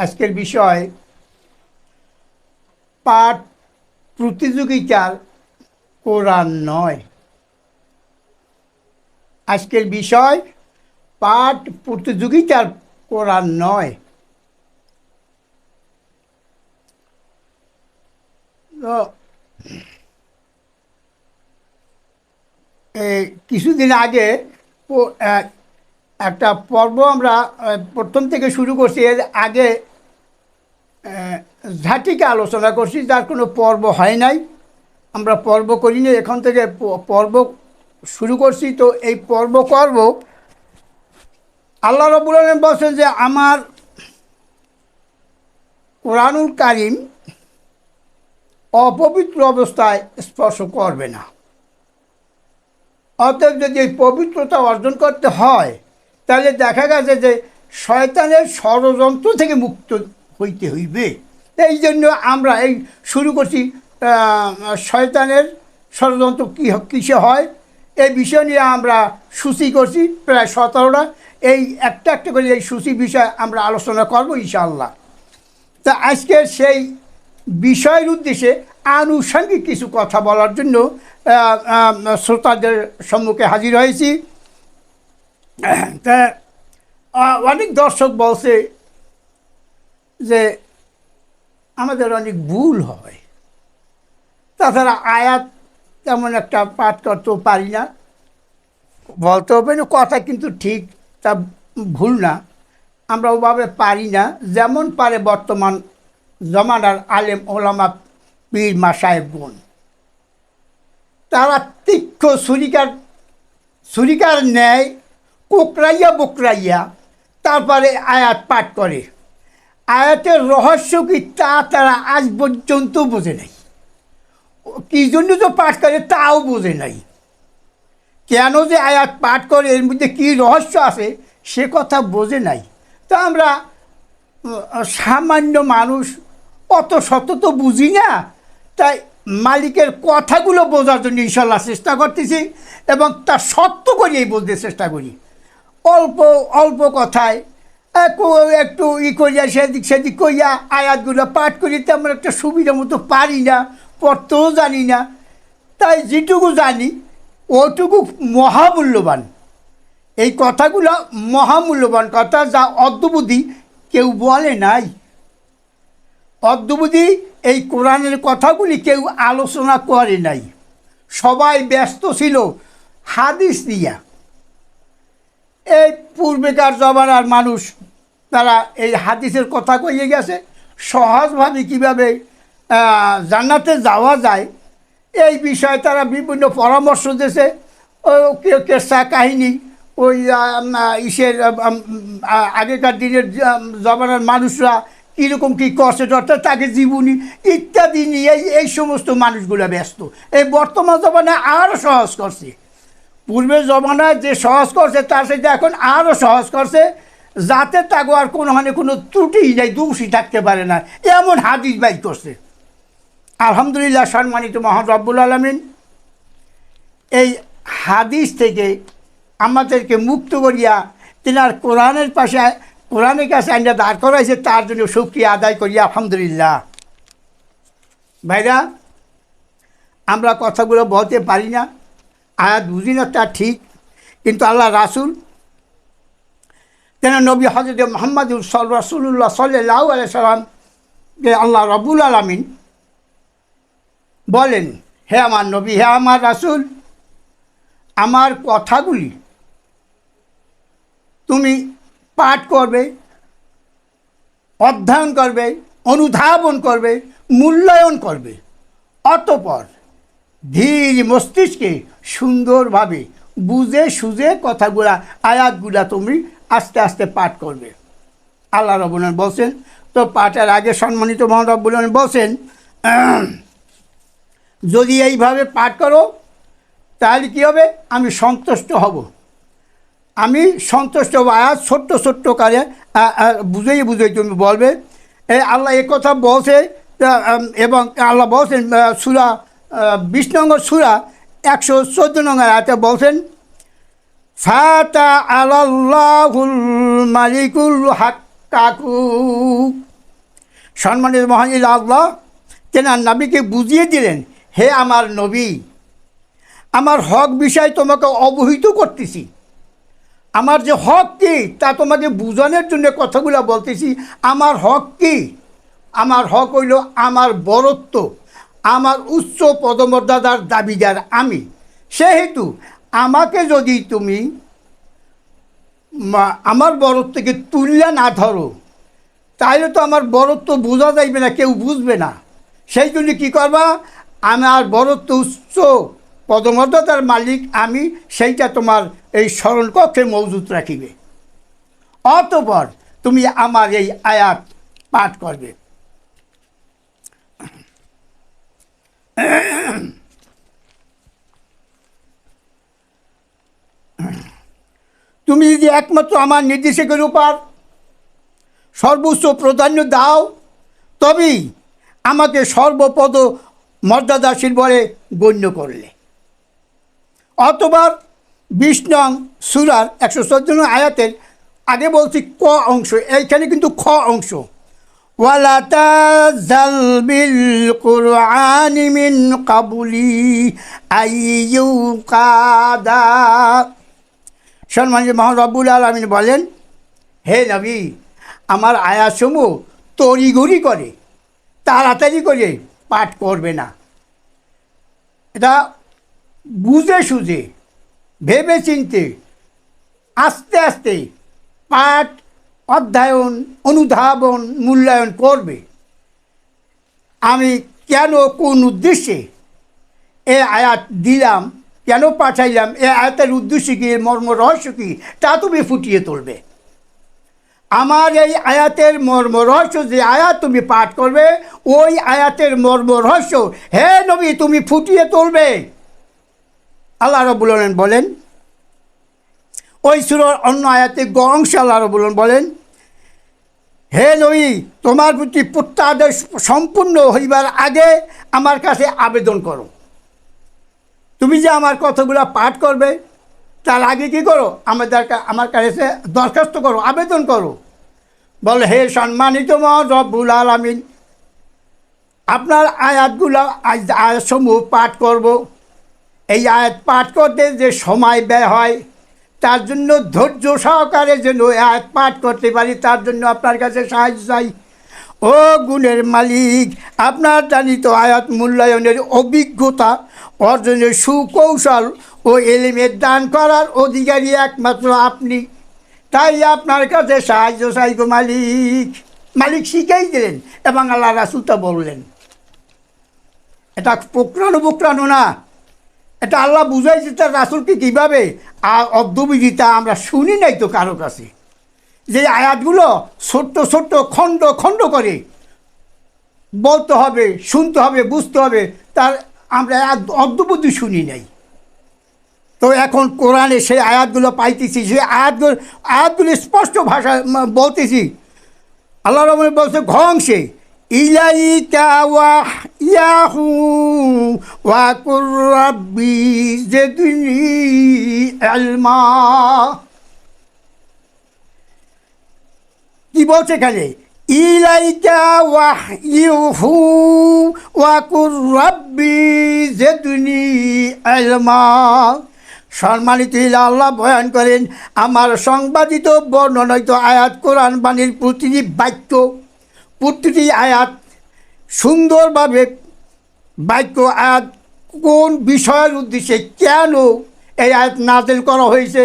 আজকের বিষয় পাঠ প্রতিযোগিতার কোরআন নয়। আজকের বিষয় পাঠ প্রতিযোগিতার কোরআন নয়। কিছুদিন আগে একটা পর্ব আমরা প্রথম থেকে শুরু করছি। এর আগে ঝাঁটিকে আলোচনা করছি, যার কোনো পর্ব হয় নাই, আমরা পর্ব করিনি। এখন থেকে পর্ব শুরু করছি। তো এই পর্ব করব। আল্লাহ রাব্বুল আলামিন বলছেন যে আমার কোরআনুল কারীম অপবিত্র অবস্থায় স্পর্শ করবে না। অতএব যদি এই পবিত্রতা অর্জন করতে হয়, তাহলে দেখা গেছে যে শয়তানের ষড়যন্ত্র থেকে মুক্ত হইতে হইবে। এই জন্য আমরা এই শুরু করছি শয়তানের ষড়যন্ত্র কিসে হয় এই বিষয় নিয়ে আমরা সূচি করছি প্রায় 17টা। এই একটা একটা করে এই সূচি বিষয় আমরা আলোচনা করব ইনশাআল্লাহ। তা আজকের সেই বিষয়ের উদ্দেশ্যে আনুষঙ্গিক কিছু কথা বলার জন্য শ্রোতাদের সম্মুখে হাজির হয়েছি। তা অনেক দর্শক বলছে যে আমাদের অনেক ভুল হয়, তাছাড়া আয়াত তেমন একটা পাঠ করতেও পারি না, বলতে হবে না, কথা কিন্তু ঠিক, তা ভুল না। আমরা ওভাবে পারি না যেমন পারে বর্তমান জমানার আলেম ওলামা পীর মাশায়েখগণ। তারা তীক্ষ্ণ ছুরিকার ন্যায় কোকড়াইয়া বকরাইয়া তারপরে আয়াত পাঠ করে। আয়াতের রহস্য কি তা তারা আজ পর্যন্ত বোঝে নাই। কী জন্য তো পাঠ করে তাও বোঝে নাই। কেন যে আয়াত পাঠ করে, এর মধ্যে কী রহস্য আছে সে কথা বোঝে নাই। তো আমরা সামান্য মানুষ, অত শত তো বুঝি না। তাই মালিকের কথাগুলো বোঝার জন্য ইনশাল্লাহ চেষ্টা করতেছি এবং তার সত্য করিয়েই বলতে চেষ্টা করি। অল্প অল্প কথায় একটু করিয়া সেদিক করিয়া আয়াতগুলো পাঠ করি তেমন একটা সুবিধা মতো পারি না, পড়তেও জানি না। তাই যেটুকু জানি ওটুকু মহামূল্যবান। এই কথাগুলো মহামূল্যবান কথা, যা অদ্যবধি কেউ বলে নাই। অদ্যবধি এই কোরআনের কথাগুলি কেউ আলোচনা করে নাই। সবাই ব্যস্ত ছিল হাদিস দিয়া। এই পূর্বেকার জমানার মানুষ তারা এই হাদিসের কথা কইয়ে গেছে, সহজভাবে কীভাবে জান্নাতে যাওয়া যায় এই বিষয়ে তারা বিভিন্ন পরামর্শ দিয়েছে। কেসা কাহিনী, ওই ইসের আগেকার দিনের জমানার মানুষরা কীরকম কী করছে, অর্থাৎ তাকে জীবনী ইত্যাদি নিয়ে এই সমস্ত মানুষগুলো ব্যস্ত। এই বর্তমান জমানায় আরও সহজ করছে। পূর্বের জমানায় যে সহজ করছে তার সাথে এখন আরও সহজ করছে, যাতে তাকে আর কোনো ত্রুটিই নেই, দোষী থাকতে পারে না, এমন হাদিস বাইর করছে। আলহামদুলিল্লাহ, সম্মানিত মহান রব্বুল আলামিন এই হাদিস থেকে আমাদেরকে মুক্ত করিয়া তিনার কোরআনের কাছে আইনা দাঁড় করাইছে, তার জন্য শুকরিয়া আদায় করি আলহামদুলিল্লাহ। ভাইরা, আমরা কথাগুলো বলতে পারি না, আয়াত বুঝি না, তা ঠিক, কিন্তু আল্লাহ রাসূল তেনা নবী হযরত মুহাম্মদ রাসূলুল্লাহ সাল্লাল্লাহু আলাইহি সাল্লামকে আল্লাহ রাব্বুল আলামিন বলেন, হে আমার নবী, হে আমার রাসূল, আমার কথাগুলি তুমি পাঠ করবে, অধ্যয়ন করবে, অনুধাবন করবে, মূল্যায়ন করবে। অতঃপর ধীর মস্তিষ্কে সুন্দরভাবে বুঝে সুঝে কথাগুলা আয়াতগুলা তুমি আস্তে আস্তে পাঠ করবে। আল্লাহ রাব্বুল আলামিন বলছেন। তো পাঠের আগে সম্মানিত মহান রব্বুল আলামিন বলছেন, যদি এইভাবে পাঠ করো তাহলে কী হবে, আমি সন্তুষ্ট হব। আমি সন্তুষ্ট হব। আয়াত ছোট্ট ছোট্ট কাজে বুঝেই তুমি বলবে। আল্লাহ কথা বলছে। এবং আল্লাহ বলছেন সূরা 20 নম্বর সূরা 114 নম্বর আয়াতে বলছেন, ফাতা আলাল্লাহুল মালিকুল হাক্কাকু সম্মানিত মহান আল্লাহ তেনার নবীকে বুঝিয়ে দিলেন, হে আমার নবী, আমার হক বিষয় তোমাকে অবহিত করতেছি। আমার যে হক কী তা তোমাকে বোঝানোর জন্য কথাগুলো বলতেছি। আমার হক কী? আমার হক হইল আমার বরত্ব, আমার উচ্চ পদমর্যাদার দাবিদার আমি। সেহেতু আমাকে যদি তুমি আমার বরত্বকে তুললে না ধরো, তাহলে তো আমার বরত্ব বোঝা যাইবে না, কেউ বুঝবে না। সেই জন্য কী করবা, আমার বরত্ব উচ্চ পদমর্যাদার মালিক আমি, সেইটা তোমার এই স্মরণকক্ষে মজুত রাখিবে। অতঃপর তুমি আমার এই আয়াত পাঠ করবে। তুমি যদি একমাত্র আমার নির্দেশকের উপর সর্বোচ্চ প্রাধান্য দাও, তবেই আমাকে সর্বপদ মর্যাদাশীল বলে গণ্য করলে। অথবা 20 নং সূরার 114 নং আয়াতের আগে বলছি ক অংশ, এইখানে কিন্তু খ অংশ। ওয়ালা তাযাল বিল কুরআনি মিন কাবলি আইয়ুকাদা। সম্মানিত মহান রব্বুল আলামিন বলেন, হে নবী, আমার আয়াতসমূহ তড়িঘড়ি করে তাড়াতাড়ি করে পাঠ করবে না। এটা বুঝে সুঝে ভেবে চিনতে আস্তে আস্তে পাঠ অধ্যয়ন অনুধাবন মূল্যায়ন করবে। আমি কেন কোন উদ্দেশ্যে এ আয়াত দিলাম, কেন পাঠাইলাম, এ আয়াতের উদ্দেশ্য কী, মর্ম রহস্য কী, তা তুমি ফুটিয়ে তুলবে। আমার এই আয়াতের মর্ম রহস্য, যে আয়াত তুমি পাঠ করবে ওই আয়াতের মর্ম রহস্য হে নবী তুমি ফুটিয়ে তুলবে। আল্লাহ রাব্বুল আলামিন বলেন, ওই সূরার অন্য আয়াতে গ অংশে আল্লাহ রাব্বুল আলামিন বলেন, হে নবী, তোমার প্রতি প্রত্যাদেশ সম্পূর্ণ হইবার আগে আমার কাছে আবেদন করো। তুমি যে আমার কথাগুলো পাঠ করবে তার আগে কী করো, আমার কাছে দরখাস্ত করো, আবেদন করো। বলে, হে সম্মানিত রব্বুল আলামিন, আপনার আয়াতগুলো আয়াতসমূহ পাঠ করব। এই আয়াত পাঠ করতে যে সময় ব্যয় হয়, তার জন্য ধৈর্য সহকারে যেন আয়াত পাঠ করতে পারি, তার জন্য আপনার কাছে সাহায্য চাই। ও গুণের মালিক, আপনার জানিত আয়াত মূল্যায়নের অভিজ্ঞতা অর্জনের সুকৌশল ও এলিমের দান করার অধিকারী একমাত্র আপনি। তাই আপনার কাছে সাহায্য চাই গো মালিক। মালিক শিখাই দিলেন এবং আল্লাহ রাসূল তা বললেন। এটা পোকরানো না, এটা আল্লাহ বুঝাইছে তার রাসূলকে কীভাবে। আর অদ্যবিদিতা আমরা শুনি নাই তো কারো কাছে, যে আয়াতগুলো ছোট্ট ছোট্ট খণ্ড খণ্ড করে বলতে হবে, শুনতে হবে, বুঝতে হবে, তার আমরা অদ্যবধি শুনি নাই। তো এখন কোরআনে সেই আয়াতগুলো পাইতেছি, সেই আয়াতগুলো স্পষ্ট ভাষা বলতেছি। আল্লাহ রাব্বুল বলছে ঘংসে ইলাইকা ওয়াহইয়াহু ওয়া কুর রাব্বি জিদনি ইলমা। কি বলছে এখানে, ইলাইকা ওয়াহইয়ুহু ওয়া কুর রাব্বি জিদনি ইলমা। সম্মানিত আল্লাহ বয়ান করেন, আমার সংবাদিত বর্ণনায়িত আয়াত কোরআন বাণীর প্রতিটি বাক্য, প্রতিটি আয়াত সুন্দরভাবে বাক্য আয়াত কোন বিষয়ের উদ্দেশ্যে কেন এই আয়াত নাযিল করা হয়েছে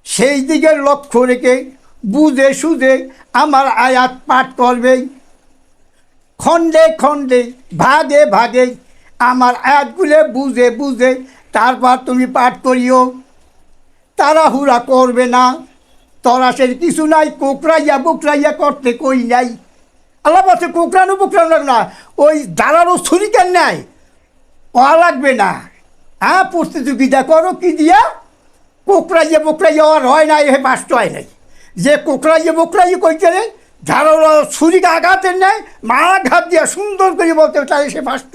সেই দিকে লক্ষ্য রেখে বুঝে সুঝে আমার আয়াত পাঠ করবে। খণ্ডে খণ্ডে ভাগে ভাগে আমার আয়াতগুলো বুঝে বুঝে তারপর তুমি পাঠ করিও। তাড়াহুড়া করবে না, তরাসের কিছু নাই, কোকড়াইয়া বুকড়াইয়া করতে কই নাই। আল্লাহ বলছে কোকড়ানো বুকড়ানো না, ওই দাঁড়ানো ছুরিকার নাই ও লাগবে না। হ্যাঁ, প্রতিযোগিতা করো কি দিয়া, কোকড়াইয়া বুকড়াইয়া আর হয় না, এ পাষ্ট হয় নাই। যে কোকড়াইয়া বুকড়াইয়া কইতে ধারালো ছুরিকা আঘাতের নেয়, মা ঘাত দিয়া সুন্দর করে বলতে তাহলে সে পাষ্ট।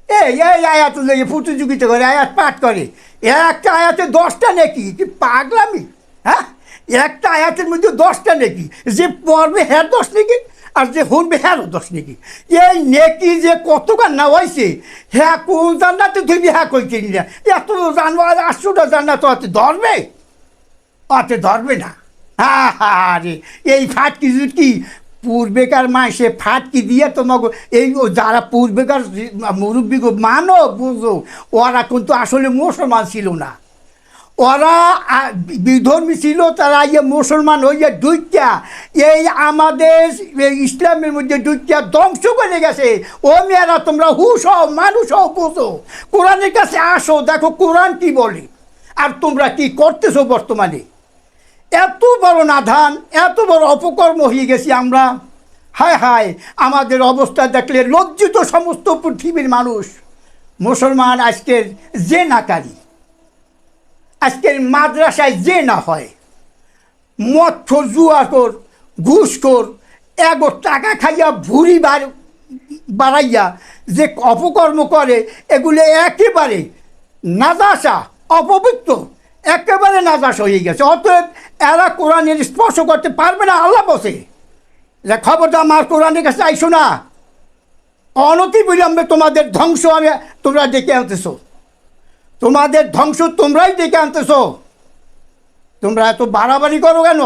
এই আয়াত লেগে প্রতিযোগিতা করে আয়াত পাঠ করে, একটা আয়াতে 10টা নাকি, কি পাগলামি? হ্যাঁ, একটা আয়াতের মধ্যে 10টা নাকি, যে পড়বে হ্যাঁ 10 নাকি। আর যে শুনবে হ্যাঁ দোষ নাকি এই নেকি যে কতবার না হয়েছে হ্যাঁ কোন জান্নাতে তুই হ্যাঁ কই কিনি না এত জানবার 800টা জান্নাত অতে ধরবে অতে ধরবে না হ্যাঁ হ্যাঁ রে এই ফাটকি জুটকি পূর্বেকার মাসে ফাটকি দিয়ে তোমাকে এই যারা পূর্বেকার মুরব্বী মানো বুঝো ওরা কিন্তু আসলে মুসলমান ছিল না ওরা বিধর্মী ছিল তারা ইয়ে মুসলমান হইয়া ডুইকা এই আমাদের ইসলামের মধ্যে ডুইকা ধ্বংস করে গেছে ও মেয়েরা তোমরা হুশ হও মানুষ হও বুঝো কোরআনের কাছে আসো দেখো কোরআন কি বলে আর তোমরা কি করতেছো বর্তমানে এত বড় নাধান এত বড় অপকর্ম হয়ে গেছি আমরা হায় হায় আমাদের অবস্থা দেখলে লজ্জিত সমস্ত পৃথিবীর মানুষ মুসলমান আজকের যে নাকারী আজকের মাদ্রাসায় যে না হয় মদ জুয়াখোর ঘুষখোর এগো টাকা খাইয়া ভুঁড়ি বাড়াইয়া যে অপকর্ম করে এগুলো একেবারে নাজাসা অপবিত্র একেবারে নাজাস হয়ে গেছে অতএব এরা কোরআনের স্পর্শ করতে পারবে না আল্লাহ বসে যে খবরটা আমার কোরআনের কাছে আইসো না অনতি বিলম্বে তোমাদের ধ্বংস আমি তোমরা ডেকে আনতেছো তোমাদের ধ্বংস তোমরাই ডেকে আনতেছ তোমরা এত বাড়াবাড়ি করো কেন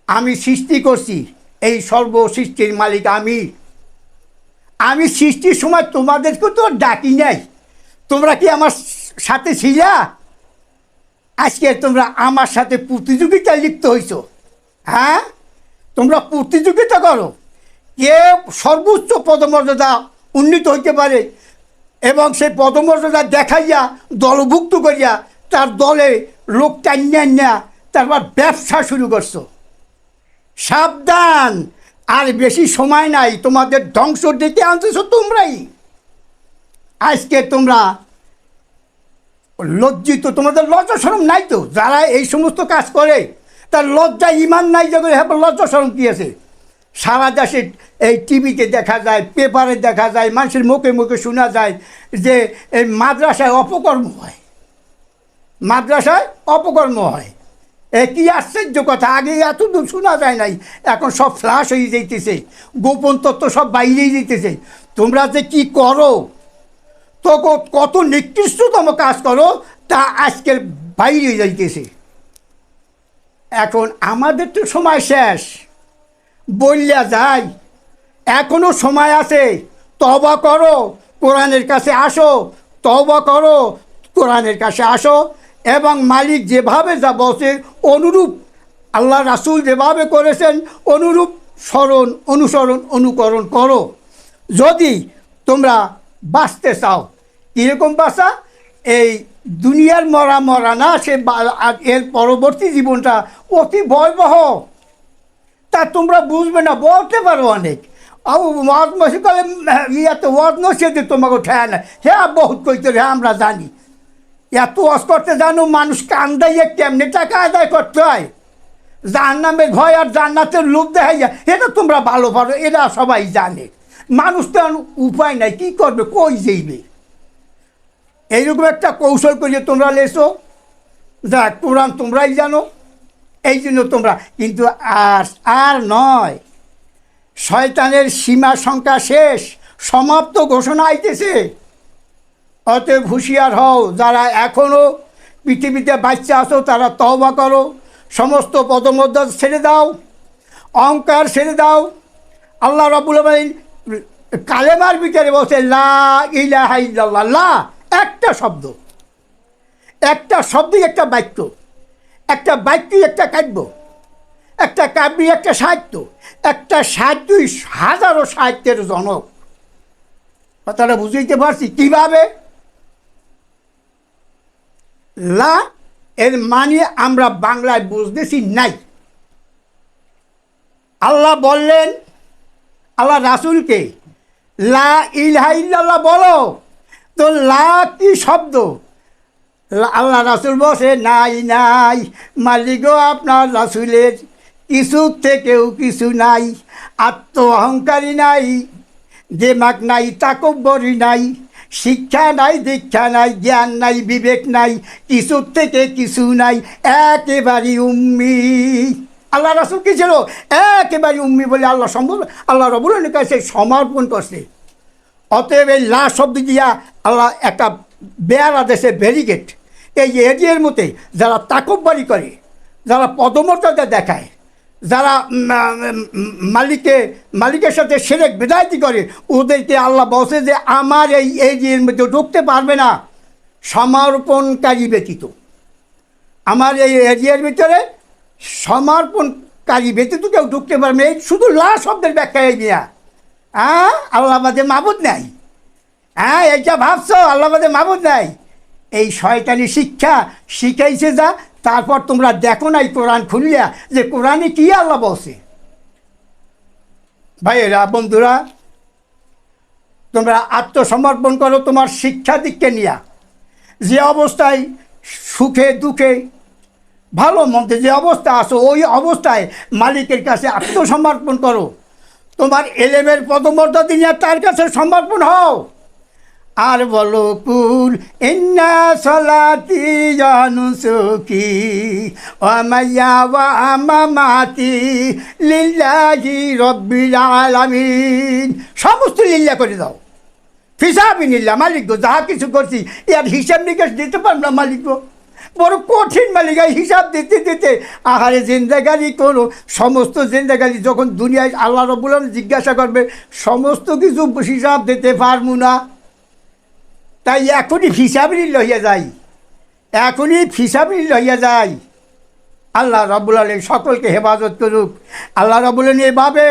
আমি সৃষ্টি করছি এই সর্বসৃষ্টির মালিক আমি সৃষ্টির সময় তোমাদেরকে তো ডাকি নাই তোমরা কি আমার সাথে ছিলা আজকে তোমরা আমার সাথে প্রতিযোগিতায় লিপ্ত হইছো হ্যাঁ তোমরা প্রতিযোগিতা করো কে সর্বোচ্চ পদমর্যাদা উন্নীত হইতে পারে এবং সেই পদমর্যাদা দেখাইয়া দলভুক্ত করিয়া তার দলে লোক টান্যা তারপর ব্যবসা শুরু করছো সাবধান আর বেশি সময় নাই তোমাদের ধ্বংস ডেকে আনতেছো তোমরাই আজকে তোমরা লজ্জিত তোমাদের লজ্জা শরম নাই তো যারা এই সমস্ত কাজ করে তার লজ্জা ইমান নাই যে হ্যাঁ লজ্জা শরম কী আছে সারা দেশে এই টিভিতে দেখা যায় পেপারে দেখা যায় মানুষের মুখে মুখে শোনা যায় যে এই মাদ্রাসায় অপকর্ম হয় মাদ্রাসায় অপকর্ম হয় এ কী আশ্চর্য কথা আগে এত দূর শোনা যায় নাই এখন সব ফ্লাশ হয়ে যাইতেছে গোপন তত্ত্ব সব বাইরেই যেতেছে তোমরা যে কি করো তো কত নিকৃষ্টতম কাজ করো তা আজকের বাইরে যাইতেছে এখন আমাদের তো সময় শেষ বললা যায় এখনো সময় আছে তওবা করো কোরআনের কাছে আসো তওবা করো কোরআনের কাছে আসো এবং মালিক যেভাবে যা বসে অনুরূপ আল্লাহ রাসূল যেভাবে করেছেন অনুরূপ স্মরণ অনুসরণ অনুকরণ করো যদি তোমরা বাঁচতে চাও কীরকম বাঁচা এই দুনিয়ার মরা না সে এর পরবর্তী জীবনটা অতি ভয়াবহ তা তোমরা বুঝবে না বলতে পারো অনেক ওয়াজ মসজিদে ইয়াতে ওয়াজ নসিহতে তোমাকে ঠেয়া না হ্যাঁ বহুত কইতে হ্যাঁ আমরা জানি এত ওয়াজ করতে জানো মানুষ কান্দাইয়া কেমনে টাকা আদায় করতে হয় জাহান্নামের ভয় আর জান্নাতের লোভ দেখাইয়া এটা তোমরা ভালো পারো এরা সবাই জানে মানুষ তো উপায় নাই কী করবে কই যাইবে এইরকম একটা কৌশল করিয়ে তোমরা লেছো যাক কোরআন তোমরাই জানো এই জন্য তোমরা কিন্তু আর নয় শয়তানের সীমা সংখ্যা শেষ সমাপ্ত ঘোষণা আইতেছে অতএব হুঁশিয়ার হও যারা এখনও পৃথিবীতে বাচ্চা আছো তারা তওবা করো সমস্ত পদমর্যাদা ছেড়ে দাও অহংকার ছেড়ে দাও আল্লাহ রাব্বুল আলামিন কালেমার ভিতরে বলছে লা ইলাহা ইল্লাল্লাহ লা একটা শব্দই একটা বাক্য একটা বাক্যই একটা কাব্য একটা কাব্যই একটা সাহিত্য একটা সাহিত্যই হাজারো সাহিত্যের জনক কথাটা বুঝতে পারছি কীভাবে লা এর মানে আমরা বাংলায় বুঝতেছি নাই আল্লাহ বললেন আল্লাহ রাসূলকে লা ইলাহা ইল্লাল্লাহ বলো তো লা কি শব্দ আল্লাহ রাসূল বসে নাই মালিক আপনার রাসূলের কিছু থেকেও কিছু নাই আত্ম অহংকারী নাই দেমাগ নাই তাকব্বরি নাই শিক্ষা নাই দীক্ষা নাই জ্ঞান নাই বিবেক নাই কিছুর থেকে কিছু নাই একেবারেই উম্মি আল্লাহ রাসূল কি ছিল? একেবারে উম্মি বলে আল্লাহ আল্লাহ রাব্বুল আলামিনের কাছে সমর্পণ করছে। অতএব এই লা শব্দ দিয়া আল্লাহ একটা বেয়ারা দেশে ব্যারিকেড, এই এরিয়ার মধ্যে যারা তাকব্বারি করে, যারা পদমর্যাদা দেখায়, যারা মালিকের সাথে শিরক বিদায়তি করে, ওদেরকে আল্লাহ বলছে যে আমার এই এরিয়ার মধ্যে ঢুকতে পারবে না সমর্পণকারী ব্যতীত। আমার এই এরিয়ার ভিতরে সমর্পণকারী ব্যতীত কেউ ঢুকতে পারবে। এই শুধু লা শব্দের ব্যাখ্যা এই নিয়া। হ্যাঁ, আল্লাহ বাদে মাবুদ নাই। হ্যাঁ, এইটা ভাবছো আল্লাহ বাদে মাবুদ নাই? এই শয়তানি শিক্ষা শিখাইছে যা। তারপর তোমরা দেখো নাই কোরআন খুলিয়া যে কোরআনে কি আল্লাহ বলছে। ভাইয়েরা, বন্ধুরা, তোমরা আত্মসমর্পণ করো তোমার শিক্ষা দিককে নিয়া। যে অবস্থায় সুখে দুঃখে ভালো মন্দে যে অবস্থা আসো, ওই অবস্থায় মালিকের কাছে আত্মসমর্পণ করো। তোমার এলেমের পদমর্যাদা নিয়ে তার কাছে সমর্পণ হও। আর বলো কুল ইন্না সলাতি ওয়া নুসুকি ওয়া মাইয়া ওয়া মামাতি লিল্লাহি রাব্বিল আলামিন। সমস্ত লিল্লাহ করে দাও। ফিসাবিনিল্লাহ, মালিক গো যাহা কিছু করছি এর হিসাব নিকাশ দিতে পারব না মালিক গো। বড় কঠিন মালিক, এই হিসাব দিতে দিতে আহারে জিন্দাগারি করো। সমস্ত জিন্দাগারি যখন দুনিয়ায় আল্লাহ রাব্বুল আলামিন জিজ্ঞাসা করবে, সমস্ত কিছু হিসাব দিতে পারবো না। তাই এখনই ফিসাবরি লইয়া যাই, এখনই ফিসাবরি লইয়া যাই। আল্লাহ রাব্বুল আলামিন সকলকে হেফাজত করুক। আল্লাহ রাব্বুল আলামিন এভাবে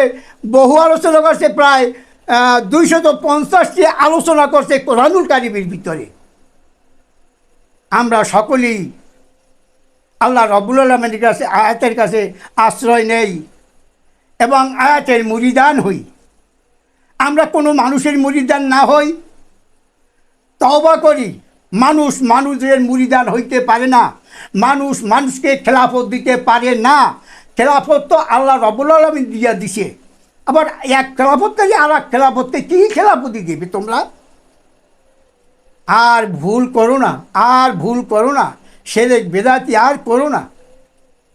বহু আলোচনা করছে, প্রায় 250টি আলোচনা করছে কোরআনুল কারীমের ভিতরে। আমরা সকলেই আল্লাহ রাব্বুল আলামিনের কাছে আয়াতের কাছে আশ্রয় নেই এবং আয়াতের মুরিদান হই। আমরা কোনো মানুষের মুরিদান না হই, তওবা করি। মানুষ মানুষের মুরিদান হইতে পারে না। মানুষ মানুষকে খেলাফত দিতে পারে না। খেলাফত তো আল্লাহ রাব্বুল আলামিন দিয়া দিছে। আবার এক খেলাফতকারী আর এক খেলাফতকে কী খেলাফতি দেবে তোমরা? আর ভুল করো না, আর ভুল করো না, শিরক বিদআতি আর করো না।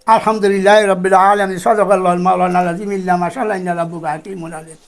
আলহামদুলিল্লাহ রাব্বিল আলামিন। সাদাকাল্লাহুল মাওলানা আল-আযীম। ইল্লা মাশাআল্লাহ ইন্না রাব্বাকা হাকীমুন আলীম।